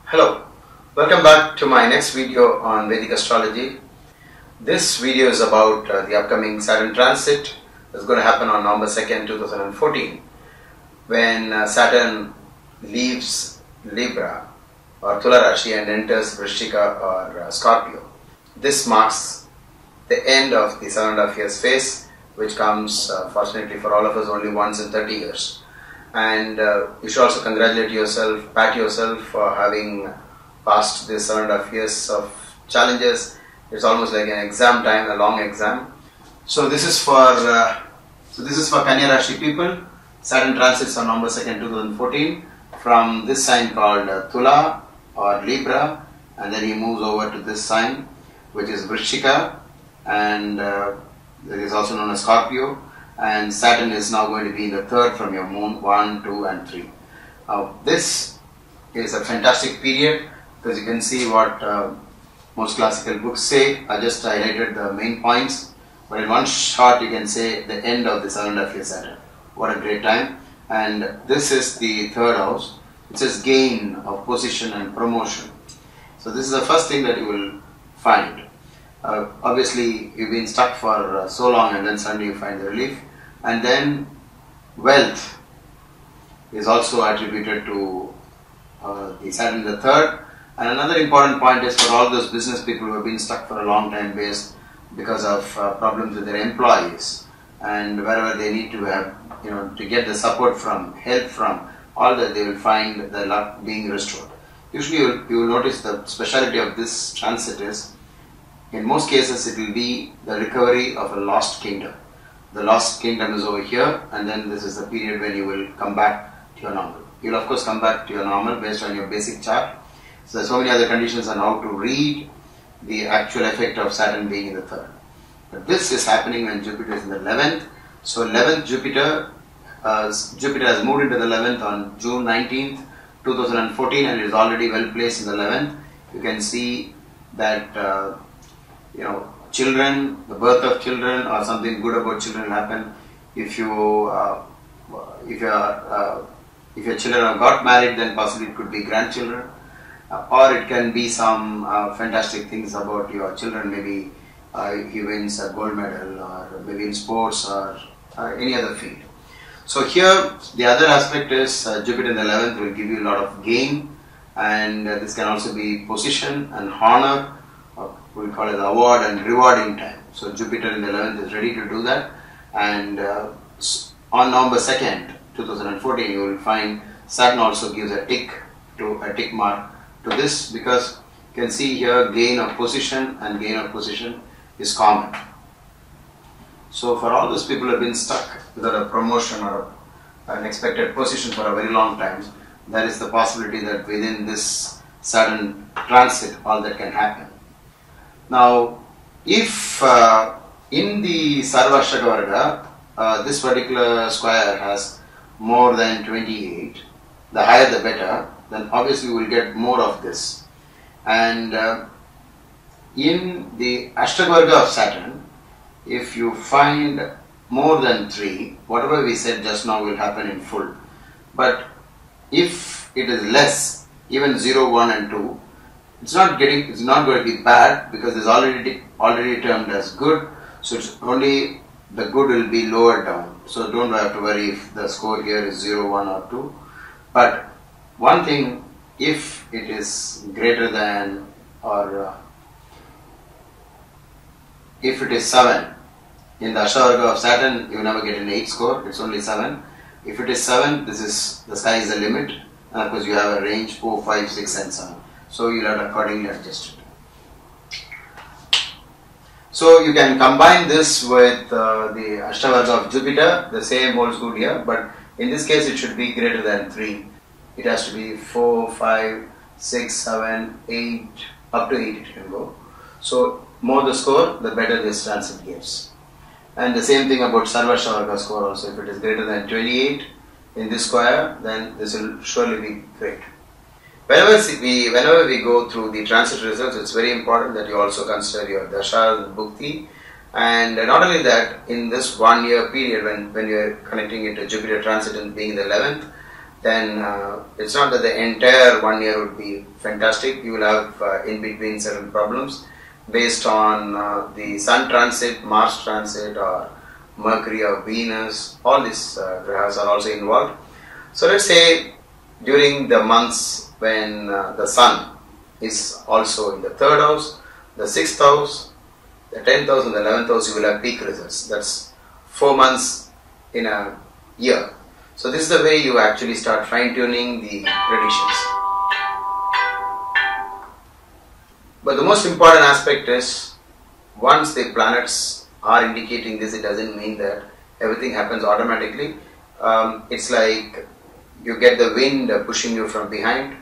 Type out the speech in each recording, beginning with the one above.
Hello, welcome back to my next video on Vedic astrology. This video is about the upcoming Saturn transit that's going to happen on November 2nd, 2014 when Saturn leaves Libra or Tula Rashi and enters Vrishchika or Scorpio. This marks the end of the 7.5 years phase, which comes fortunately for all of us only once in 30 years. And you should also congratulate yourself, pat yourself for having passed this 7.5 years of challenges. It's almost like an exam time, a long exam. So this is for Kanya Rasi people. Saturn transits on November 2nd, 2014 from this sign called Tula or Libra, and then he moves over to this sign, which is Vrishchika, and it is also known as Scorpio. And Saturn is now going to be in the third from your moon, 1, 2 and 3. This is a fantastic period because you can see what most classical books say. I just highlighted the main points, but in one shot you can say the end of the 7.5 year Saturn. What a great time. And this is the third house. It says gain of position and promotion. So this is the first thing that you will find. Obviously you've been stuck for so long, and then suddenly you find the relief. And then wealth is also attributed to the Saturn the third. And another important point is for all those business people who have been stuck for a long time because of problems with their employees, and wherever they need to have, to get the support from, help from, all that, they will find the luck being restored. Usually you will notice the speciality of this transit is, in most cases it will be the recovery of a lost kingdom. The lost kingdom is over here, and then this is the period when you will come back to your normal. You will of course come back to your normal based on your basic chart. So there are so many other conditions on how to read the actual effect of Saturn being in the third. But this is happening when Jupiter is in the 11th. So 11th Jupiter has moved into the 11th on June 19th, 2014, and it is already well placed in the 11th. You can see that children, the birth of children or something good about children will happen. If your children have got married, then possibly it could be grandchildren, or it can be some fantastic things about your children. Maybe he wins a gold medal, or maybe in sports or any other field. So here the other aspect is Jupiter in the 11th will give you a lot of gain, and this can also be position and honor. We call it award and rewarding time. So Jupiter in the 11th is ready to do that, and on November 2nd, 2014, you will find Saturn also gives a tick mark to this, because you can see here gain of position, and gain of position is common. So for all those people who have been stuck without a promotion or an expected position for a very long time, there is the possibility that within this Saturn transit all that can happen. Now, if in the Sarvashaka Varga, this particular square has more than 28, the higher the better, then obviously we will get more of this. And in the Ashtaka Varga of Saturn, if you find more than 3, whatever we said just now will happen in full. But if it is less, even 0, 1 and 2, it's not going to be bad, because it's already termed as good. So it's only the good will be lower down. So don't have to worry if the score here is 0, 1 or 2. But one thing, if it is greater than, or if it is 7, in the Ashtaka of Saturn you never get an 8 score, it's only 7. If it is 7, the sky is the limit, and of course you have a range 4, 5, 6 and 7. So you have accordingly adjusted. So you can combine this with the Ashtaka of Jupiter. The same holds good here, but in this case it should be greater than 3. It has to be 4, 5, 6, 7, 8, up to 8 it can go. So more the score, the better this transit gives. And the same thing about Sarvashaka score also. If it is greater than 28 in this square, then this will surely be great. Whenever we go through the transit results, it's very important that you also consider your dasha, bhukti, and not only that, in this 1 year period when you are connecting it to Jupiter transit and being in the 11th, then it's not that the entire 1 year would be fantastic. You will have in between certain problems based on the Sun transit, Mars transit, or Mercury or Venus. All these grahas are also involved. So let's say during the months when the Sun is also in the 3rd house, the 6th house, the 10th house and the 11th house, you will have peak results. That's 4 months in a year. So this is the way you actually start fine-tuning the predictions. But the most important aspect is, once the planets are indicating this, it doesn't mean that everything happens automatically. It's like you get the wind pushing you from behind.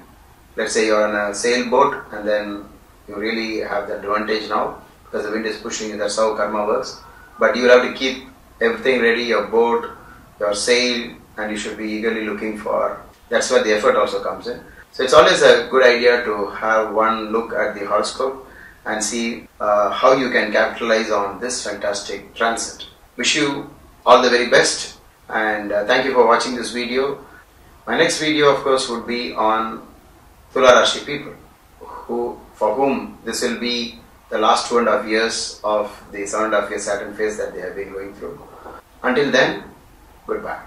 Let's say you're on a sailboat and then you really have the advantage now because the wind is pushing you. That's how karma works. But you will have to keep everything ready, your boat, your sail, and you should be eagerly looking for. That's where the effort also comes in. So it's always a good idea to have one look at the horoscope and see how you can capitalize on this fantastic transit. Wish you all the very best, and thank you for watching this video. My next video, of course, would be on Tula Rashi people, for whom this will be the last 2.5 years of the 7.5 year Saturn phase that they have been going through. Until then, goodbye.